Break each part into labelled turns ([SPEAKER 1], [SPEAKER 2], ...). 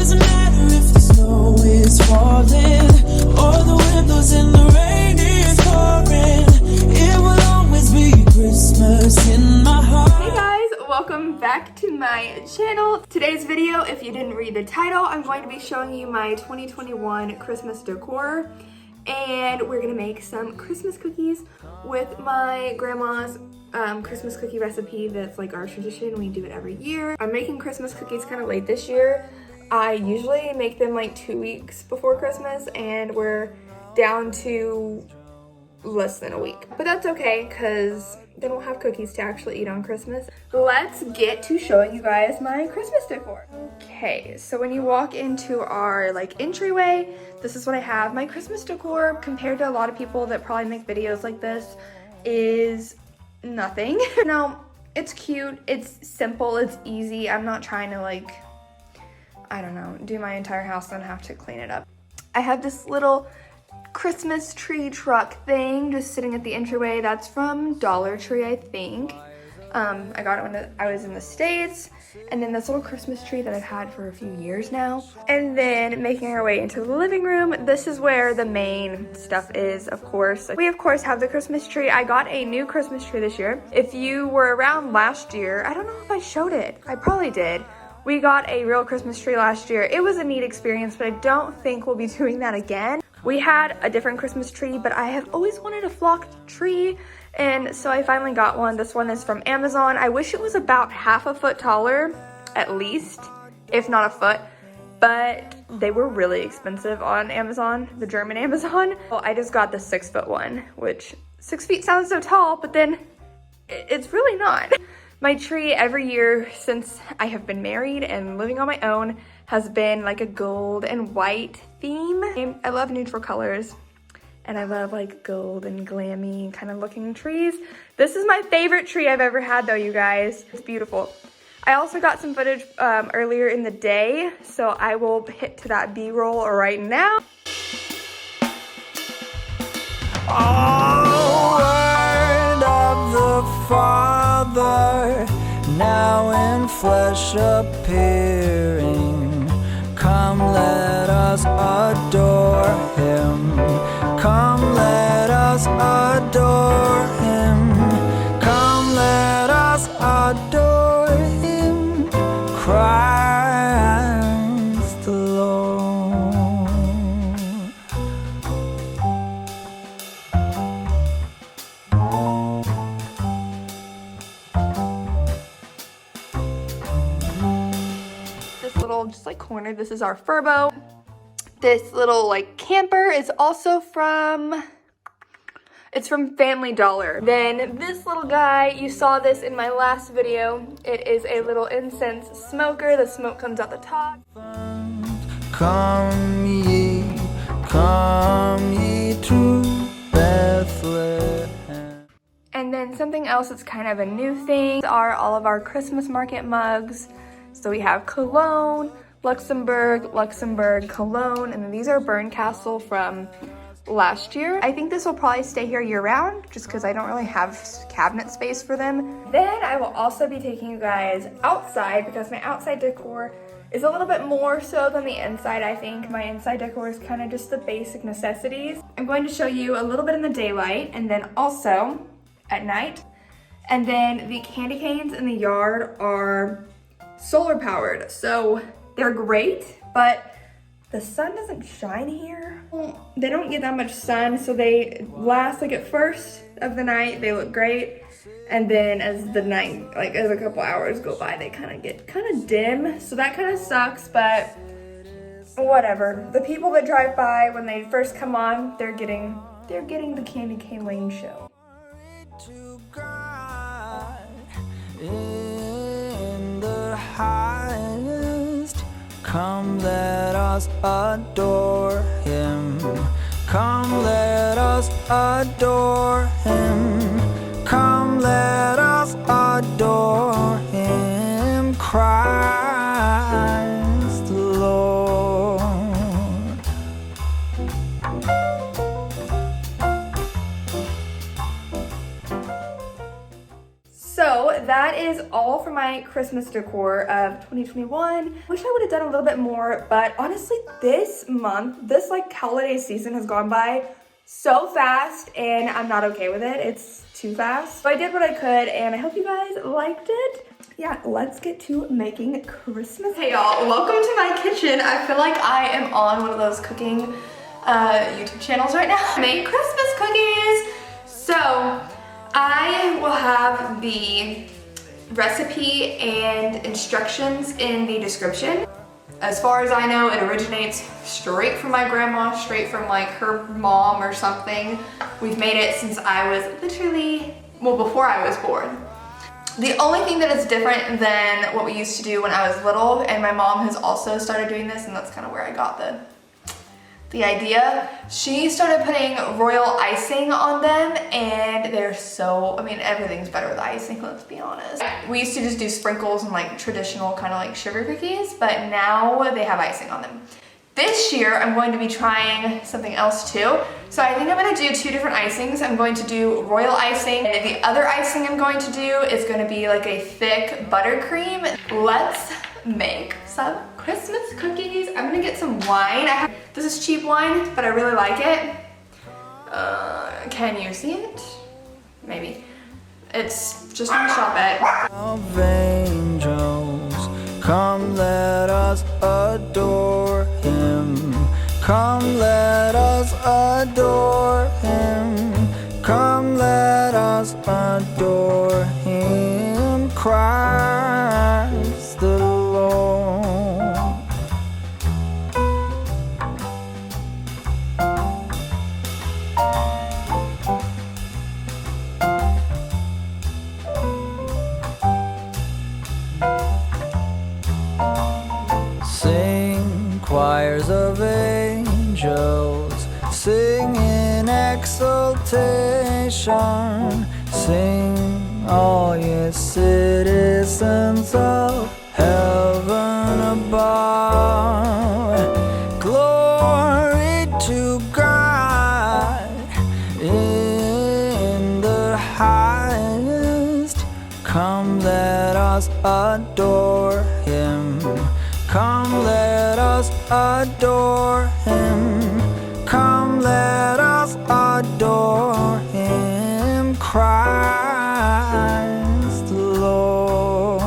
[SPEAKER 1] doesn't matter if the snow is falling or the windows in the rain is pouring. It will always be Christmas in my heart.
[SPEAKER 2] Hey guys, welcome back to my channel. Today's video, if you didn't read the title, I'm going to be showing you my 2021 Christmas decor. And we're gonna make some Christmas cookies with my grandma's Christmas cookie recipe. That's like our tradition. We do it every year. I'm making Christmas cookies kind of late this year. I usually make them like 2 weeks before Christmas, and we're down to less than a week. But that's okay, because then we'll have cookies to actually eat on Christmas. Let's get to showing you guys my Christmas decor. Okay, so when you walk into our like entryway, this is what I have. My Christmas decor, compared to a lot of people that probably make videos like this, is nothing. No, it's cute, it's simple, it's easy. I'm not trying to like, I don't know, do my entire house and have to clean it up. I have this little Christmas tree truck thing just sitting at the entryway. That's from Dollar Tree, I think. I got it when I was in the States. And then this little Christmas tree that I've had for a few years now. And then making our way into the living room, this is where the main stuff is, of course. We of course have the Christmas tree. I got a new Christmas tree this year. If you were around last year, I don't know if I showed it. I probably did. We got a real Christmas tree last year. It was a neat experience, but I don't think we'll be doing that again. We had a different Christmas tree, but I have always wanted a flocked tree, and so I finally got one. This one is from Amazon. I wish it was about half a foot taller, at least, if not a foot, but they were really expensive on Amazon, the German Amazon. Well, I just got the 6 foot one, which 6 feet sounds so tall, but then it's really not. My tree every year since I have been married and living on my own has been like a gold and white theme. I love neutral colors, and I love like gold and glammy kind of looking trees. This is my favorite tree I've ever had though, you guys. It's beautiful. I also got some footage earlier in the day, so I will hit to that B-roll right now.
[SPEAKER 1] Oh, word of the Father, now in flesh appearing. Come, let us adore him. Come, let us adore him. Come, let us adore him. Christ the Lord.
[SPEAKER 2] This little just like corner, this is our furbo. This little like camper is also from, it's from Family Dollar. Then this little guy, you saw this in my last video. It is a little incense smoker. The smoke comes out the top.
[SPEAKER 1] Come ye to Bethlehem.
[SPEAKER 2] And then something else that's kind of a new thing are all of our Christmas market mugs. So we have Cologne, Luxembourg, Cologne, and then these are Bernkastel from last year. I think this will probably stay here year round just because I don't really have cabinet space for them. Then I will also be taking you guys outside because my outside decor is a little bit more so than the inside. I think my inside decor is kind of just the basic necessities. I'm going to show you a little bit in the daylight and then also at night. And then the candy canes in the yard are solar powered, so they're great, but the sun doesn't shine here. They don't get that much sun, so they last like at first of the night, they look great. And then as the night, like as a couple hours go by, they kind of get dim. So that kind of sucks, but whatever. The people that drive by when they first come on, they're getting the candy cane lane show.
[SPEAKER 1] To God in the highest, come let us adore him. Come let us adore him. Come let us adore him. Christ the Lord.
[SPEAKER 2] So that is all for my Christmas decor of 2021. Wish I would have done a little bit more, but honestly, this month, this like holiday season has gone by so fast and I'm not okay with it. It's too fast. So I did what I could and I hope you guys liked it. Yeah, let's get to making Christmas. Hey y'all, welcome to my kitchen. I feel like I am on one of those cooking YouTube channels right now. Make Christmas cookies. So I will have the recipe and instructions in the description. As far as I know, it originates straight from my grandma, straight from like her mom or something. We've made it since I was literally, well, before I was born. The only thing that is different than what we used to do when I was little, and my mom has also started doing this, and that's kind of where I got the idea. She started putting royal icing on them, and they're so, I mean, everything's better with icing, let's be honest. We used to just do sprinkles and like traditional kind of like sugar cookies, but now they have icing on them. This year, I'm going to be trying something else too. So I think I'm gonna do 2 different icings. I'm going to do royal icing, and the other icing I'm going to do is gonna be like a thick buttercream. Let's make some Christmas cookies. I'm gonna get some wine. This is cheap wine, but I really like it. Can you see it? Maybe. It's just from the shop at.
[SPEAKER 1] Of angels, come let us adore him. Come let us adore him. Come let us adore him. Christ the Lord. Sing choirs of angels, sing in exultation, sing all ye citizens of heaven above. Glory to God in the highest. Come let us adore him. Come let us adore him. Come let us adore him. Christ the Lord.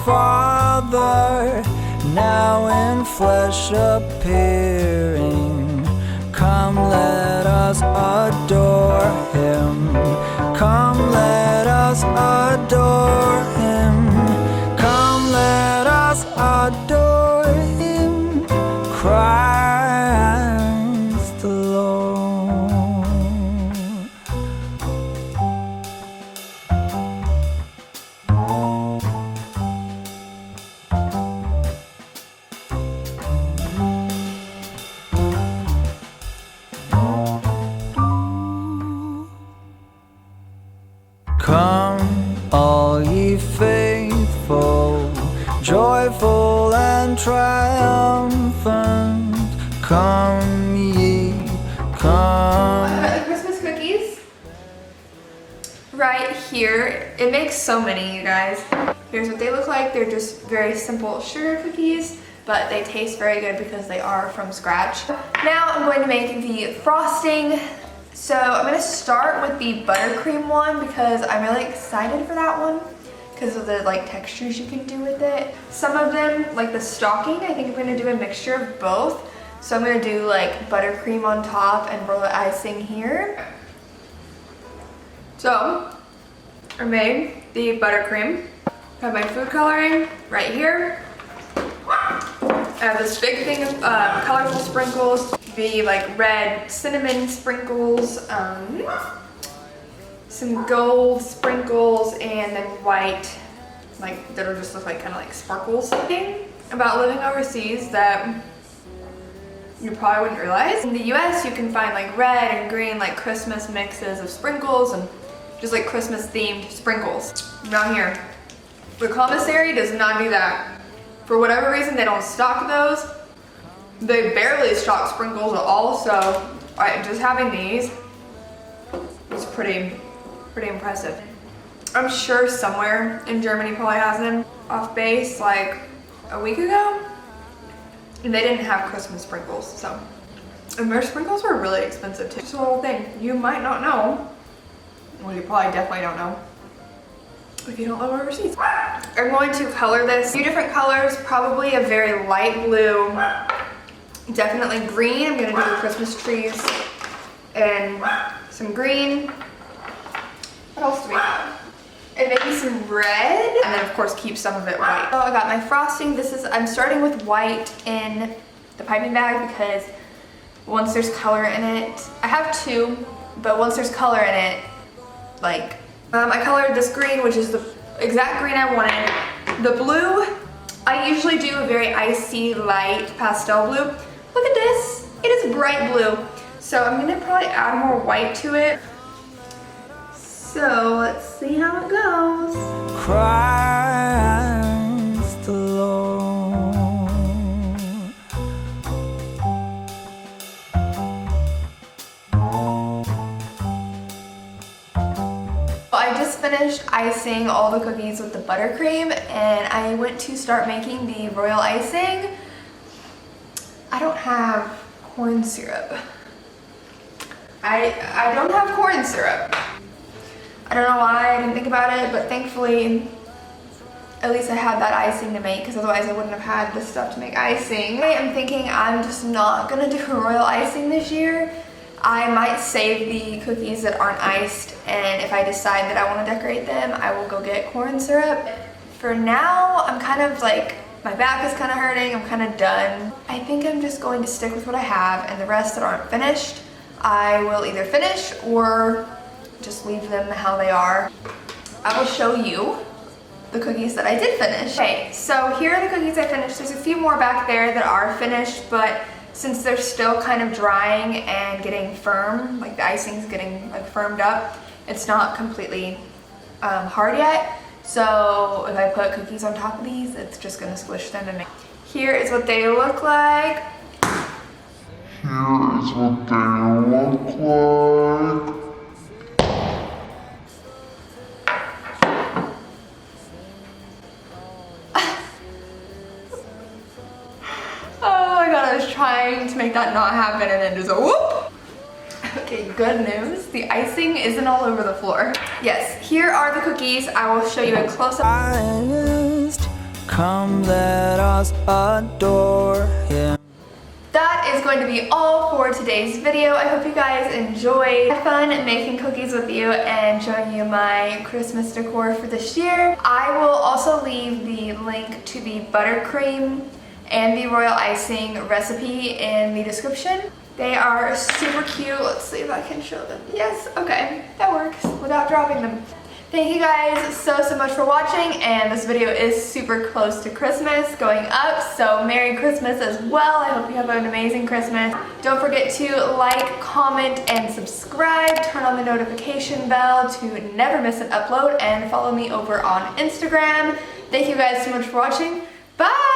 [SPEAKER 1] Father, now in flesh appearing, come let us adore him. Come let us adore him. Come let us adore him. Christ the Lord. Come, all ye faithful, joyful and triumphant. Come ye, come.
[SPEAKER 2] I've got the Christmas cookies right here. It makes so many, you guys. Here's what they look like. They're just very simple sugar cookies, but they taste very good because they are from scratch. Now I'm going to make the frosting. So I'm gonna start with the buttercream one because I'm really excited for that one because of the like textures you can do with it. Some of them, like the stocking, I think I'm gonna do a mixture of both. So I'm gonna do like buttercream on top and roll icing here. So I made the buttercream. I have my food coloring right here. I have this big thing of colorful sprinkles, the like red cinnamon sprinkles, some gold sprinkles and then white, like that'll just look like kind of like sparkles. Thing about living overseas that you probably wouldn't realize. In the US, you can find like red and green, like Christmas mixes of sprinkles and just like Christmas themed sprinkles. Not here. The commissary does not do that. For whatever reason, they don't stock those. They barely stock sprinkles at all, so just having these is pretty impressive. I'm sure somewhere in Germany probably has them off base like a week ago, and they didn't have Christmas sprinkles, so. And their sprinkles were really expensive too. It's a little thing you might not know. Well, you probably definitely don't know if you don't live overseas. I'm going to color this. A few different colors, probably a very light blue, definitely green. I'm gonna do the Christmas trees and some green. What else do we have? And maybe some red, and then of course keep some of it white. So I got my frosting. I'm starting with white in the piping bag because once there's color in it, I have two, but once there's color in it, like, I colored this green, which is the exact green I wanted. The blue, I usually do a very icy light pastel blue. Look at this, it is bright blue. So I'm gonna probably add more white to it. So let's see how it goes.
[SPEAKER 1] Christ the Lord.
[SPEAKER 2] I just finished icing all the cookies with the buttercream, and I went to start making the royal icing. I don't have corn syrup. I don't have corn syrup. I don't know why I didn't think about it, but thankfully, at least I had that icing to make, because otherwise I wouldn't have had the stuff to make icing. I'm thinking I'm just not gonna do royal icing this year. I might save the cookies that aren't iced, and if I decide that I want to decorate them, I will go get corn syrup. For now, I'm kind of like, my back is kind of hurting, I'm kind of done. I think I'm just going to stick with what I have, and the rest that aren't finished, I will either finish or just leave them how they are. I will show you the cookies that I did finish. Okay, so here are the cookies I finished. There's a few more back there that are finished, but since they're still kind of drying and getting firm, like the icing's getting like firmed up, it's not completely hard yet. So if I put cookies on top of these, it's just gonna squish them and make. Here is what they look like.
[SPEAKER 3] Here is what they look like.
[SPEAKER 2] I was trying to make that not happen and then just a whoop. Okay, good news. The icing isn't all over the floor. Yes, here are the cookies. I will show you a close-up.
[SPEAKER 1] Come, let us adore him.
[SPEAKER 2] That is going to be all for today's video. I hope you guys enjoyed. I had fun making cookies with you and showing you my Christmas decor for this year. I will also leave the link to the buttercream and the royal icing recipe in the description. They are super cute. Let's see if I can show them. Yes, okay, that works without dropping them. Thank you guys so much for watching, and this video is super close to Christmas going up, so Merry Christmas as well. I hope you have an amazing Christmas. Don't forget to like, comment, and subscribe. Turn on the notification bell to never miss an upload, and follow me over on Instagram. Thank you guys so much for watching. Bye!